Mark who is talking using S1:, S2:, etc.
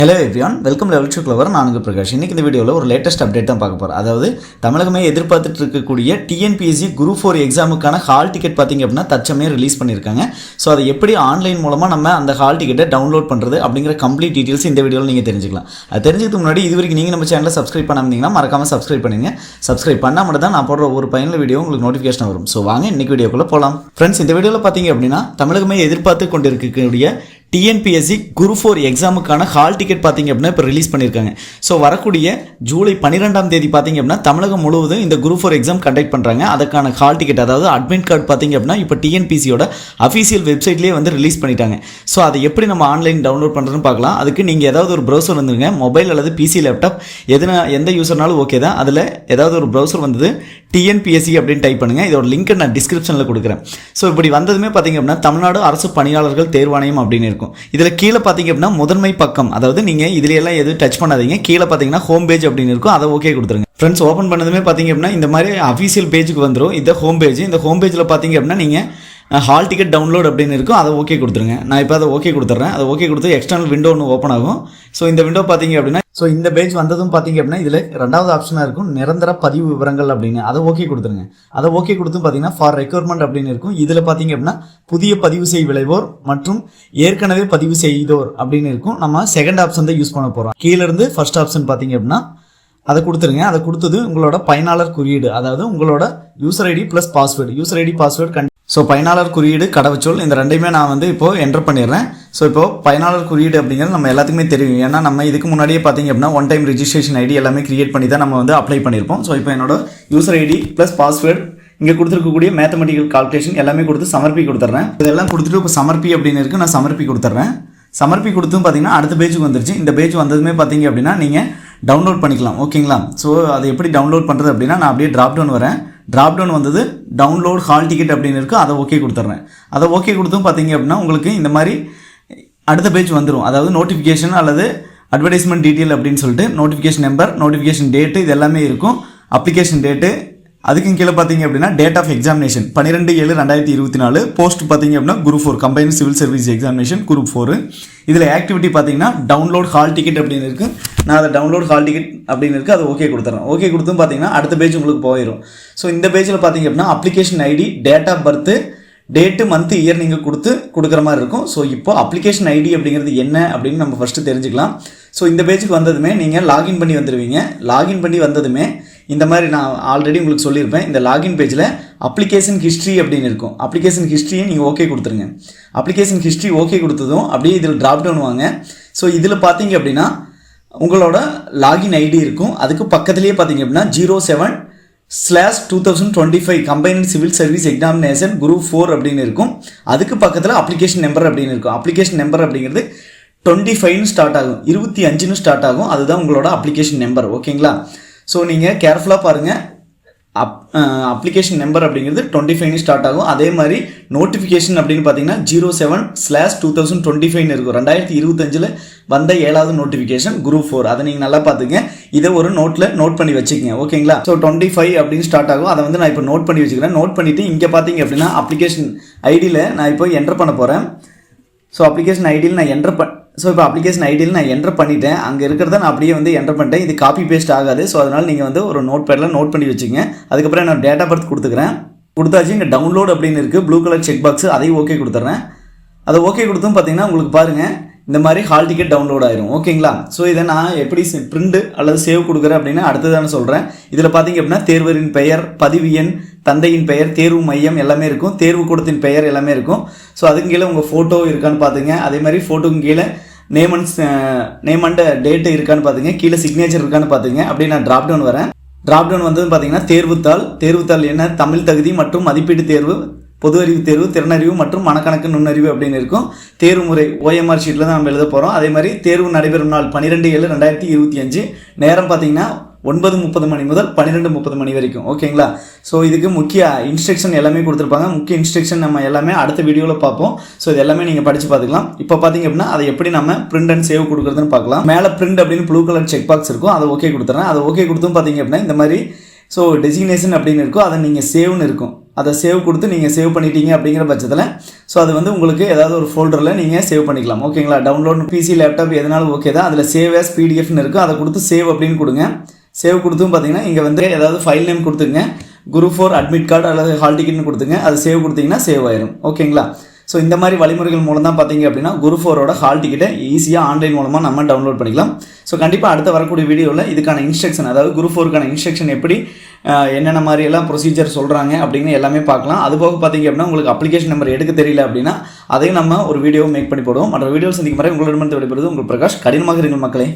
S1: Hello everyone, welcome level two clever. நான் உங்கள் பிரகாஷ். இன்றைக்கி இந்த வீடியோவில் ஒரு லேட்டஸ்ட் அப்டேட் தான் பார்க்க போகிறோம். அதாவது தமிழகமே எதிர்பார்த்துட்டு இருக்கக்கூடிய டிஎன்பிஎஸ்சி குரூப் 4 எக்ஸாமுக்கான ஹால் டிக்கெட் பார்த்திங்க அப்படின்னா தற்சமயம் ரிலீஸ் பண்ணியிருக்காங்க. ஸோ அதை எப்படி ஆன்லைன் மூலமாக நம்ம அந்த ஹால் டிக்கெட்டை டவுன்லோட் பண்ணுறது அப்படிங்கிற கம்ப்ளீட் டீட்டெயில்ஸ் இந்த வீடியோவில் நீங்கள் தெரிஞ்சுக்கலாம். அது தெரிஞ்சதுக்கு முன்னாடி இது வரைக்கும் நீங்கள் நம்ம சேனலை சப்ஸ்கிரைப் பண்ணாமல் மறக்காமல் சப்ஸ்கிரைப் பண்ணுங்க. சப்ஸ்கிரைப் பண்ணால் மட்டும் தான் நான் போடுற ஒரு பயனுள்ள வீடியோ உங்களுக்கு நோட்டிஃபிகேஷன் வரும். ஸோ வாங்க இன்றைக்கி வீடியோக்குள்ளே போகலாம். ஃப்ரெண்ட்ஸ், இந்த வீடியோவில் பார்த்தீங்க அப்படின்னா தமிழகமே எதிர்பார்த்து கொண்டு இருக்கக்கூடிய டிஎன்பிஎஸ்சி குரூப் 4 எக்ஸாமுக்கான ஹால் டிக்கெட் பார்த்திங்க அப்படின்னா இப்போ ரிலீஸ் பண்ணியிருக்காங்க. ஸோ வரக்கூடிய ஜூலை 12ஆம் தேதி பார்த்திங்க அப்படின்னா தமிழகம் முழுவதும் இந்த குரூப் 4 எக்ஸாம் கண்டக்ட் பண்ணுறாங்க. அதுக்கான ஹால் டிக்கெட், அதாவது அட்மிட் கார்டு பார்த்திங்க அப்படின்னா இப்போ டிஎன்பிஎஸ்சியோட அஃபீஷியல் வெப்சைட்லேயே வந்து ரிலீஸ் பண்ணிட்டாங்க. ஸோ அதை எப்படி நம்ம ஆன்லைன் டவுன்லோட் பண்ணுறதுன்னு பார்க்கலாம். அதுக்கு நீங்கள் ஏதாவது ஒரு ப்ரௌசர் வந்துருங்க, மொபைல் அல்லது பிசி லேப்டாப் எந்த யூசர்னாலும் ஓகே தான். அதில் ஏதாவது ஒரு ப்ரௌசர் வந்தது டிஎன்பிஎஸ்சி அப்படின்னு டைப் பண்ணுங்கள். இதோட லிங்க்கை நான் டிஸ்கிரிப்ஷனில் கொடுக்குறேன். ஸோ இப்படி வந்ததுமே பார்த்திங்க அப்படின்னா தமிழ்நாடு அரசு பணியாளர்கள் தேர்வாணையம் அப்படின்னு இருக்கும். இதில் கீழே பார்த்தீங்க அப்படின்னா முதன்மை பக்கம், அதாவது நீங்கள் இதில் எல்லாம் எதுவும் டச் பண்ணாதீங்க. கீழே பார்த்தீங்கன்னா ஹோம் பேஜ் அப்படின்னு இருக்கும், அதை ஓகே கொடுத்துருங்க. ஃப்ரெண்ட்ஸ், ஓப்பன் பண்ணதுமே பார்த்தீங்க அப்படின்னா இந்த மாதிரி அஃபீஷியல் பேஜுக்கு வந்துடும். இந்த ஹோம் பேஜ், இந்த ஹோம் பேஜில் பார்த்தீங்க அப்படின்னா நீங்கள் ஹால் டிக்கெட் டவுன்லோட் அப்படின்னு இருக்கும், அதை ஓகே கொடுத்துருங்க. நான் இப்போ அதை ஓகே கொடுத்துட்றேன். அதை ஓகே கொடுத்து எக்ஸ்டர்னல் விண்டோ ஒன்று ஓப்பன் ஆகும். ஸோ இந்த விண்டோ பார்த்தீங்க அப்படின்னா இந்த பேஜ் வந்ததும் பார்த்தீங்க அப்படின்னா இதில் ரெண்டாவது ஆப்ஷனாக இருக்கும் நிரந்தர பதிவு விவரங்கள் அப்படின்னு, அதை ஓகே கொடுத்துருங்க. அதை ஓகே கொடுத்தும் பார்த்தீங்கன்னா ஃபார் ரெக்யர்மெண்ட் அப்படின்னு இருக்கும். இதில் பார்த்தீங்க அப்படின்னா புதிய பதிவு செய் விளைவோர் மற்றும் ஏற்கனவே பதிவு செய்தோர் அப்படின்னு இருக்கும். நம்ம செகண்ட் ஆப்ஷன் தான் யூஸ் பண்ண போகிறோம். கீழேருந்து ஃபர்ஸ்ட் ஆப்ஷன் பார்த்தீங்க அப்படின்னா அதை கொடுத்துருங்க. அதை கொடுத்தது உங்களோட பயனாளர் குறியீடு, அதாவது உங்களோட user ID plus password. User ID password so பயனாளர் குறியீடு கடவுச்சொல் இந்த ரெண்டையுமே நான் வந்து இப்போது என்டர் பண்ணிடுறேன். ஸோ இப்போது பயனாளர் குறியீடு அப்படிங்கிறது நம்ம எல்லாத்துக்குமே தெரியும். ஏன்னா நம்ம இதுக்கு முன்னாடியே பார்த்தீங்க அப்படின்னா ஒன் டைம் ரிஜிஸ்ட்ரேஷன் ஐடி எல்லாமே கிரியேட் பண்ணி தான் நம்ம வந்து அப்ளை பண்ணியிருப்போம். ஸோ இப்போ என்னோட யூசர் ஐடி ப்ளஸ் பாஸ்வேர்டு இங்கே கொடுத்துருக்கக்கூடிய மேத்தமெட்டிக்கல் கால்குலேஷன் எல்லாமே கொடுத்து சமர்ப்பி கொடுத்துட்றேன். இதெல்லாம் கொடுத்துட்டு இப்போ சமர்ப்பி அப்படின்னு இருக்குது, நான் சமர்ப்பி கொடுத்துட்றேன். சமர்ப்பி கொடுத்தும் பார்த்தீங்கன்னா அடுத்த பேஜுக்கு வந்துருச்சு. இந்த பேஜ் வந்ததுமே பார்த்தீங்க அப்படின்னா நீங்கள் டவுன்லோட் பண்ணிக்கலாம். ஓகேங்களா? ஸோ அதை எப்படி டவுன்லோட் பண்ணுறது அப்படின்னா நான் அப்படியே ட்ராப் டவுன் வரேன். ட்ராப் டவுன் வந்தது டவுன்லோட் ஹால் டிக்கெட் அப்படின்னு இருக்குது, அதை ஓகே கொடுத்துட்றேன். அதை ஓகே கொடுத்தும் பார்த்தீங்க அப்படின்னா உங்களுக்கு இந்த மாதிரி அடுத்த பேஜ் வந்துடும். அதாவது நோட்டிஃபிகேஷன் அல்லது அட்வர்டைஸ்மெண்ட் டீட்டெயில் அப்படின்னு சொல்லிட்டு நோட்டிஃபிகேஷன் நம்பர், நோட்டிஃபிகேஷன் டேட்டு இது எல்லாமே இருக்கும். அப்ளிகேஷன் டேட்டு, அதுக்கும் கீழே பார்த்தீங்க அப்படின்னா டேட் ஆஃப் எக்ஸாமினேஷன் 12/7/2024. போஸ்ட் பார்த்தீங்க அப்படின்னா group 4 combined civil service examination group 4. இதில் ஆக்டிவிட்டி பார்த்தீங்கன்னா டவுன்லோட் ஹால் டிக்கெட் அப்படின்னு இருக்குது. நான் அதை டவுன்லோட் ஹால் டிக்கெட் அப்படின்னு இருக்குது, அதை ஓகே கொடுத்துறேன். ஓகே கொடுத்தும் பார்த்தீங்கன்னா அடுத்த பேஜ் உங்களுக்கு போயிடும். ஸோ இந்த பேஜில் பார்த்தீங்க அப்படின்னா application ID, date of birth, date, month, year நீங்கள் கொடுக்குற மாதிரி இருக்கும். ஸோ இப்போ அப்ளிகேஷன் ஐடி அப்படிங்கிறது என்ன அப்படின்னு நம்ம ஃபஸ்ட்டு தெரிஞ்சுக்கலாம். ஸோ இந்த பேஜுக்கு வந்ததுமே நீங்கள் லாகின் பண்ணி வந்துடுவீங்க. லாகின் பண்ணி வந்ததுமே இந்த மாதிரி நான் ஆல்ரெடி உங்களுக்கு சொல்லியிருப்பேன், இந்த லாகின் பேஜில் அப்ளிகேஷன் ஹிஸ்ட்ரி அப்படின்னு இருக்கும். அப்ளிகேஷன் ஹிஸ்ட்ரியை நீங்கள் ஓகே கொடுத்துருங்க. அப்ளிகேஷன் ஹிஸ்ட்ரி ஓகே கொடுத்ததும் அப்படியே இதில் ட்ராப் டவுன் வாங்க. ஸோ இதில் பார்த்தீங்க அப்படின்னா உங்களோட லாகின் ஐடி இருக்கும். அதுக்கு பக்கத்துலேயே பார்த்தீங்க அப்படின்னா 07/2025 combined civil service examination group 4 அப்படின்னு இருக்கும். அதுக்கு பக்கத்தில் அப்ளிகேஷன் நம்பர் அப்படின்னு இருக்கும். அப்ளிகேஷன் நம்பர் அப்படிங்கிறது 25 ஸ்டார்ட் ஆகும், 25 ஸ்டார்ட் ஆகும். அதுதான் உங்களோட அப்ளிகேஷன் நம்பர். ஓகேங்களா? ஸோ நீங்கள் கேர்ஃபுல்லாக பாருங்கள். அப்ளிகேஷன் நம்பர் அப்படிங்கிறது 25 ஸ்டார்ட் ஆகும். அதே மாதிரி நோட்டிஃபிகேஷன் அப்படின்னு பார்த்தீங்கன்னா 07/2025 இருக்கும். 2025 வந்த 7வது நோட்டிஃபிகேஷன் குரூப் 4. அதை நீங்கள் நல்லா பார்த்துங்க. இதை ஒரு நோட் பண்ணி வச்சுக்கங்க. ஓகேங்களா? ஸோ 25 அப்படின்னு ஸ்டார்ட் ஆகும். அதை வந்து நான் இப்போ நோட் பண்ணி வச்சுக்கிறேன். நோட் பண்ணிவிட்டு இங்கே பார்த்தீங்க அப்படின்னா அப்ளிகேஷன் ஐடியில் நான் இப்போ என்டர் பண்ண போகிறேன். ஸோ அப்ளிகேஷன் ஐடியில் நான் இப்போ அப்ளிகேஷன் ஐடியில் நான் என்டர் பண்ணிட்டேன். அங்கே இருக்கிறத நான் அப்படியே வந்து என்டர் பண்ணிட்டேன். இது காப்பி பேஸ்ட் ஆகாது. ஸோ அதனால் நீங்கள் வந்து ஒரு நோட் பேடில் நோட் பண்ணி வச்சுங்க. அதுக்கப்புறம் நான் டேட் ஆஃப் பர்த் கொடுத்துக்கிறேன். கொடுத்தாச்சு. இங்கே டவுன்லோட் அப்படின்னு இருக்குது, ப்ளூ கலர் செக் பாக்ஸ், அதையும் ஓகே கொடுத்துட்றேன். அதை ஓகே கொடுத்தும் பார்த்தீங்கன்னா உங்களுக்கு பாருங்கள் இந்த மாதிரி ஹால் டிக்கெட் டவுன்லோட் ஆயிரும். ஓகேங்களா? ஸோ இதை நான் எப்படி பிரிண்ட் அல்லது சேவ் கொடுக்குறேன் அப்படின்னு அடுத்ததான சொல்கிறேன். இதில் பார்த்தீங்க அப்படின்னா தேர்வரின் பெயர், பதிவு எண், தந்தையின் பெயர், தேர்வு மையம் எல்லாமே இருக்கும். தேர்வு கூடத்தின் பெயர் எல்லாமே இருக்கும். ஸோ அதுக்கு கீழே உங்கள் ஃபோட்டோ இருக்கான்னு பார்த்துங்க. அதே மாதிரி ஃபோட்டோக்கு கீழே நேம் அண்ட் டேட்டு இருக்கான்னு பார்த்துங்க. கீழே சிக்னேச்சர் இருக்கான்னு பார்த்துங்க. அப்படியே நான் ட்ராப் டவுன் வரேன். ட்ராப் டவுன் வந்து பார்த்தீங்கன்னா தேர்வுத்தாள் என்ன, தமிழ் தகுதி மற்றும் மதிப்பீட்டு தேர்வு, பொது அறிவு தேர்வு, திறனறிவு மற்றும் மனக்கணக்கு நுண்ணறிவு அப்படின்னு இருக்கும். தேர்வு முறை ஓஎம்ஆர் ஷீட்டில் தான் நம்ம எழுத போகிறோம். அதே மாதிரி தேர்வு நடைபெறும் நாள் 12/7/2025. நேரம் பார்த்தீங்கன்னா 9:30 மணி முதல் 12:30 மணி வரைக்கும். ஓகேங்களா? ஸோ இதுக்கு முக்கிய இன்ஸ்ட்ரக்ஷன் எல்லாமே கொடுத்துருப்பாங்க. முக்கிய இன்ஸ்ட்ரக்ஷன் நம்ம எல்லாமே அடுத்த வீடியோவில் பார்ப்போம். ஸோ இது எல்லாமே நீங்கள் படித்து பார்த்துக்கலாம். இப்போ பார்த்தீங்க அப்படின்னா அதை எப்படி நம்ம பிரிண்ட் அண்ட் சேவ் கொடுக்குறதுன்னு பார்க்கலாம். மேலே பிரிண்ட் அப்படின்னு ப்ளூ கலர் செக் பாக்ஸ் இருக்கும், அதை ஓகே கொடுத்துறேன். அதை ஓகே கொடுத்தும் பார்த்தீங்க அப்படின்னா இந்த மாதிரி ஸோ டெசிக்னேஷன் அப்படின்னு இருக்கும், அதை நீங்கள் சேவ்னு இருக்கும். அதை சேவ் கொடுத்து நீங்கள் சேவ் பண்ணிட்டீங்க அப்படிங்கிற பட்சத்தில் ஸோ அது வந்து உங்களுக்கு ஏதாவது ஒரு ஃபோல்டரில் நீங்கள் சேவ் பண்ணிக்கலாம். ஓகேங்களா? டவுன்லோட் பிசி லேப்டாப் எதனாலும் ஓகே தான். அதில் சேவ் ஆஸ் பிடிஎஃப்னு இருக்குது, அதை கொடுத்து சேவ் அப்படின்னு கொடுங்க. சேவ் கொடுத்தும் பார்த்தீங்கன்னா இங்கே வந்து ஏதாவது ஃபைல் நேம் கொடுத்துங்க, குரூப் 4 அட்மிட் கார்டு அல்லது ஹால் டிக்கெட்னு கொடுத்துங்க. அது சேவ் கொடுத்தீங்கன்னா சேவ் ஆயிரும். ஓகேங்களா? ஸோ இந்த மாதிரி வழிமுறைகள் மூலம் தான் பார்த்தீங்க அப்படின்னா குரூப் 4ஓட ஹால் டிக்கெட்டை ஈஸியாக ஆன்லைன் மூலமாக நம்ம டவுன்லோட் பண்ணிக்கலாம். ஸோ கண்டிப்பாக அடுத்த வரக்கூடிய வீடியோவில் இதுக்கான இன்ஸ்ட்ரக்ஷன், அதாவது குரூப் 4க்கான இன்ஸ்ட்ரக்ஷன் எப்படி என்னென்ன மாதிரியெல்லாம் ப்ரொசீஜர் சொல்கிறாங்க அப்படின்னு எல்லாமே பார்க்கலாம். அதுபோக பார்த்தீங்க அப்படின்னா உங்களுக்கு அப்ளிகேஷன் நம்பர் எடுக்க தெரியல அப்படின்னா அதையும் நம்ம ஒரு வீடியோ மேக் பண்ணி போடுவோம். மற்ற வீடியோ சந்திக்கும் வரை உங்களிடமிருந்து விடைபெறுவது உங்கள் பிரகாஷ். கடினமாக இருங்கள் மக்களே.